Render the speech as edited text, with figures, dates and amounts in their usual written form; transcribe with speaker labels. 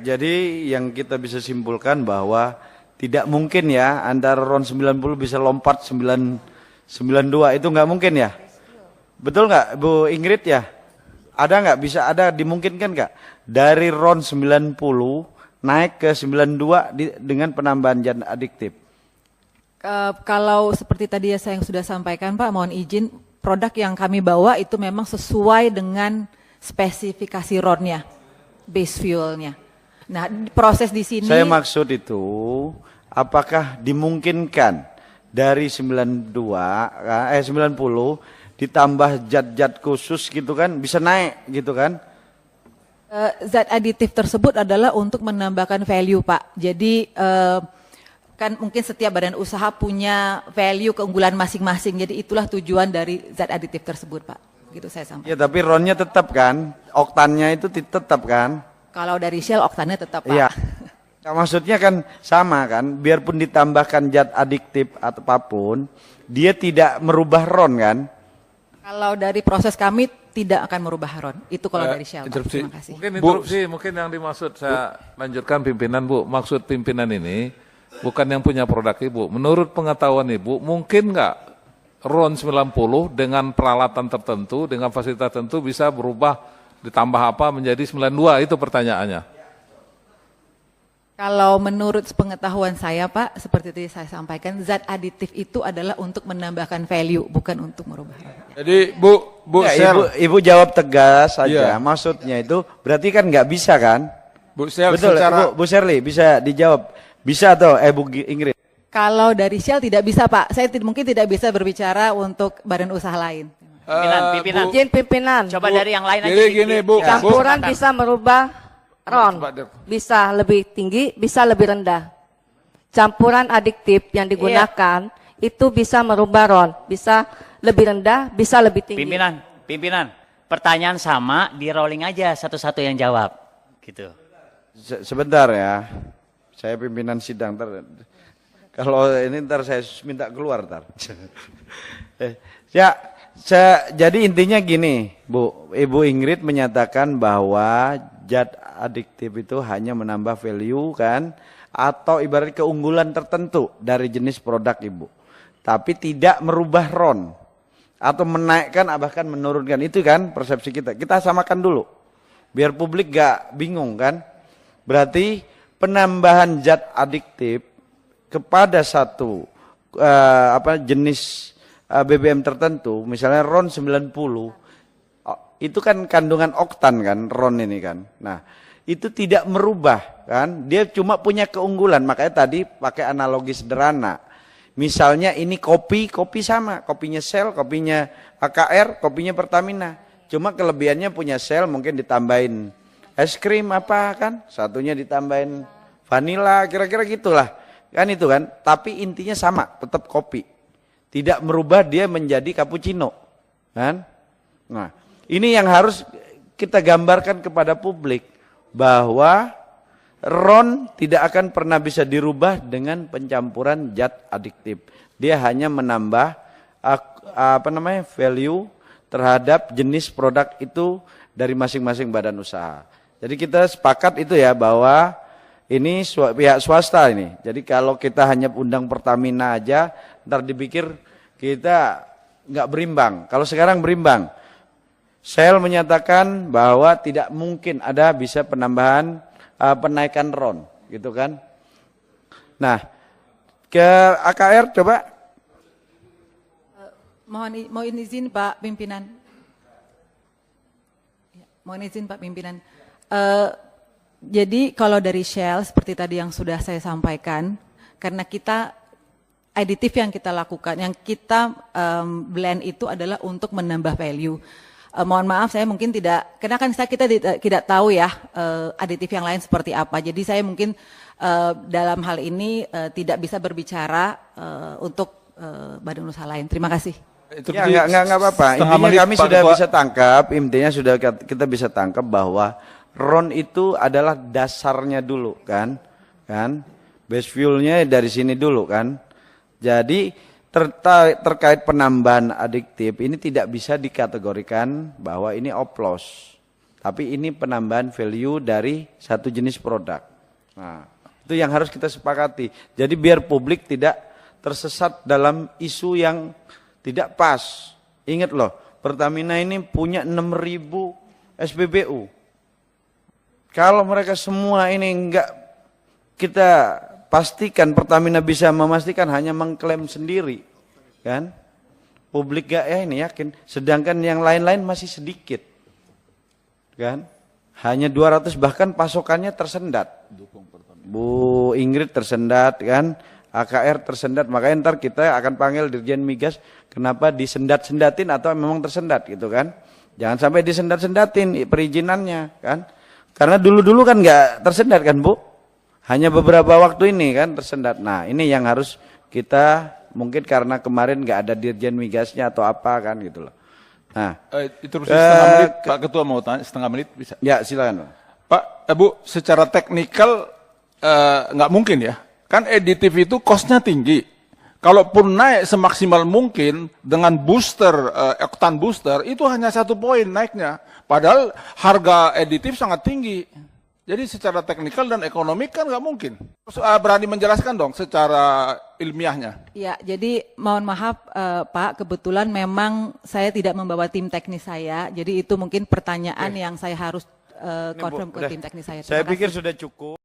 Speaker 1: Jadi yang kita bisa simpulkan bahwa tidak mungkin ya antara RON 90 bisa lompat 992 itu nggak mungkin ya. Betul nggak Bu Ingrid ya? Ada nggak bisa ada dimungkinkan nggak dari RON 90 naik ke 92 dengan penambahan zat adiktif?
Speaker 2: Kalau seperti tadi ya saya yang sudah sampaikan Pak, mohon izin produk yang kami bawa itu memang sesuai dengan spesifikasi RON-nya, base fuel-nya. Nah, proses di sini.
Speaker 1: Saya maksud itu, apakah dimungkinkan dari 90 ditambah zat-zat khusus gitu kan, bisa naik gitu kan?
Speaker 2: Zat aditif tersebut adalah untuk menambahkan value Pak. Jadi kan mungkin setiap badan usaha punya value keunggulan masing-masing. Jadi itulah tujuan dari zat aditif tersebut Pak. Gitu saya sampaikan.
Speaker 1: Ya tapi RON-nya tetap kan, oktannya itu tetap kan?
Speaker 2: Kalau dari Shell oktannya tetap Pak.
Speaker 1: Iya. Nah, maksudnya kan sama kan, biarpun ditambahkan zat adiktif atau apapun, dia tidak merubah RON kan?
Speaker 2: Kalau dari proses kami tidak akan merubah RON. Itu kalau dari Shell. Pak. Terima kasih.
Speaker 3: Mungkin interupsi, mungkin yang dimaksud saya lanjutkan pimpinan Bu. Maksud pimpinan ini bukan yang punya produk Ibu. Menurut pengetahuan Ibu, mungkin nggak RON 90 dengan peralatan tertentu, dengan fasilitas tertentu bisa berubah ditambah apa menjadi 92, itu pertanyaannya.
Speaker 2: Kalau menurut pengetahuan saya Pak, seperti itu saya sampaikan, zat aditif itu adalah untuk menambahkan value, bukan untuk merubah.
Speaker 4: Jadi Bu
Speaker 1: Ya, Ibu jawab tegas saja, maksudnya itu berarti kan nggak bisa kan?
Speaker 4: Bu Shell
Speaker 1: Betul,
Speaker 4: secara
Speaker 1: Bu Sherly bisa dijawab, bisa atau Bu Ingrid?
Speaker 2: Kalau dari Shell tidak bisa Pak, saya mungkin tidak bisa berbicara untuk badan usaha lain.
Speaker 5: Pimpinan.
Speaker 6: Izin pimpinan.
Speaker 5: Coba dari yang lain aja.
Speaker 4: Jadi gini Bu,
Speaker 6: Campuran bisa merubah RON. Bisa lebih tinggi, bisa lebih rendah. Campuran adiktif yang digunakan itu bisa merubah RON. Bisa lebih rendah, bisa lebih tinggi.
Speaker 5: Pimpinan. Pertanyaan sama, di rolling aja satu-satu yang jawab. Gitu.
Speaker 1: Sebentar ya, saya pimpinan sidang. Kalau ini ntar saya minta keluar ntar. Jadi intinya gini, Ibu Ingrid menyatakan bahwa zat adiktif itu hanya menambah value kan, atau ibarat keunggulan tertentu dari jenis produk Ibu, tapi tidak merubah RON atau menaikkan bahkan menurunkan. Itu kan persepsi kita. Kita samakan dulu, biar publik gak bingung kan. Berarti penambahan zat adiktif kepada satu jenis BBM tertentu, misalnya RON 90, itu kan kandungan oktan kan, RON ini kan. Nah, itu tidak merubah kan, dia cuma punya keunggulan, makanya tadi pakai analogi sederhana. Misalnya ini kopi sama, kopinya Shell, kopinya AKR, kopinya Pertamina. Cuma kelebihannya punya Shell mungkin ditambahin es krim apa kan, satunya ditambahin vanila, kira-kira gitulah. Kan itu kan, tapi intinya sama, tetap kopi. Tidak merubah dia menjadi cappuccino, kan? Nah, ini yang harus kita gambarkan kepada publik bahwa RON tidak akan pernah bisa dirubah dengan pencampuran zat adiktif. Dia hanya menambah value terhadap jenis produk itu dari masing-masing badan usaha. Jadi kita sepakat itu ya bahwa ini pihak swasta ini. Jadi kalau kita hanya undang Pertamina aja, ntar dipikir kita nggak berimbang. Kalau sekarang berimbang, Shell menyatakan bahwa tidak mungkin ada bisa penambahan penaikan RON, gitu kan? Nah, ke AKR coba.
Speaker 2: Mohon izin Pak Pimpinan. Mohon izin Pak Pimpinan. Jadi kalau dari Shell seperti tadi yang sudah saya sampaikan, karena kita aditif yang kita lakukan, yang kita blend itu adalah untuk menambah value. Mohon maaf saya mungkin tidak, karena kan kita tidak tahu ya aditif yang lain seperti apa. Jadi saya mungkin dalam hal ini tidak bisa berbicara untuk badan usaha lain. Terima kasih.
Speaker 1: Ya nggak apa-apa. Intinya kami sudah bisa tangkap, intinya sudah kita bisa tangkap bahwa RON itu adalah dasarnya dulu kan, base fuelnya dari sini dulu kan. Jadi terkait penambahan adiktif ini tidak bisa dikategorikan bahwa ini oplos, Tapi ini penambahan value dari satu jenis produk. Nah, itu yang harus kita sepakati. Jadi biar publik tidak tersesat dalam isu yang tidak pas. Ingat loh, Pertamina ini punya 6.000 SPBU. Kalau mereka semua ini enggak kita pastikan, Pertamina bisa memastikan hanya mengklaim sendiri, kan? Publik gak ya ini yakin. Sedangkan yang lain-lain masih sedikit, kan? Hanya 200 bahkan pasokannya tersendat. Bu Ingrid tersendat, kan? AKR tersendat, makanya ntar kita akan panggil Dirjen Migas, kenapa disendat-sendatin atau memang tersendat gitu kan. Jangan sampai disendat-sendatin perizinannya kan. Karena dulu-dulu kan nggak tersendat kan Bu. Hanya beberapa waktu ini kan tersendat. Nah ini yang harus kita, mungkin karena kemarin nggak ada Dirjen Migasnya atau apa kan gitu loh. Nah,
Speaker 4: Interupsi setengah menit, Pak Ketua mau tanya, setengah menit bisa?
Speaker 1: Ya silakan
Speaker 4: Pak, Bu, secara teknikal nggak mungkin ya. Kan aditif itu cost-nya tinggi. Kalaupun naik semaksimal mungkin dengan booster, oktan booster, itu hanya 1 poin naiknya. Padahal harga aditif sangat tinggi. Jadi secara teknikal dan ekonomi kan nggak mungkin. Berani menjelaskan dong secara ilmiahnya.
Speaker 2: Ya, jadi mohon maaf Pak, kebetulan memang saya tidak membawa tim teknis saya. Jadi itu mungkin pertanyaan yang saya harus confirm ke tim teknis saya.
Speaker 1: Saya
Speaker 2: Terima
Speaker 1: pikir
Speaker 2: kasih.
Speaker 1: sudah cukup.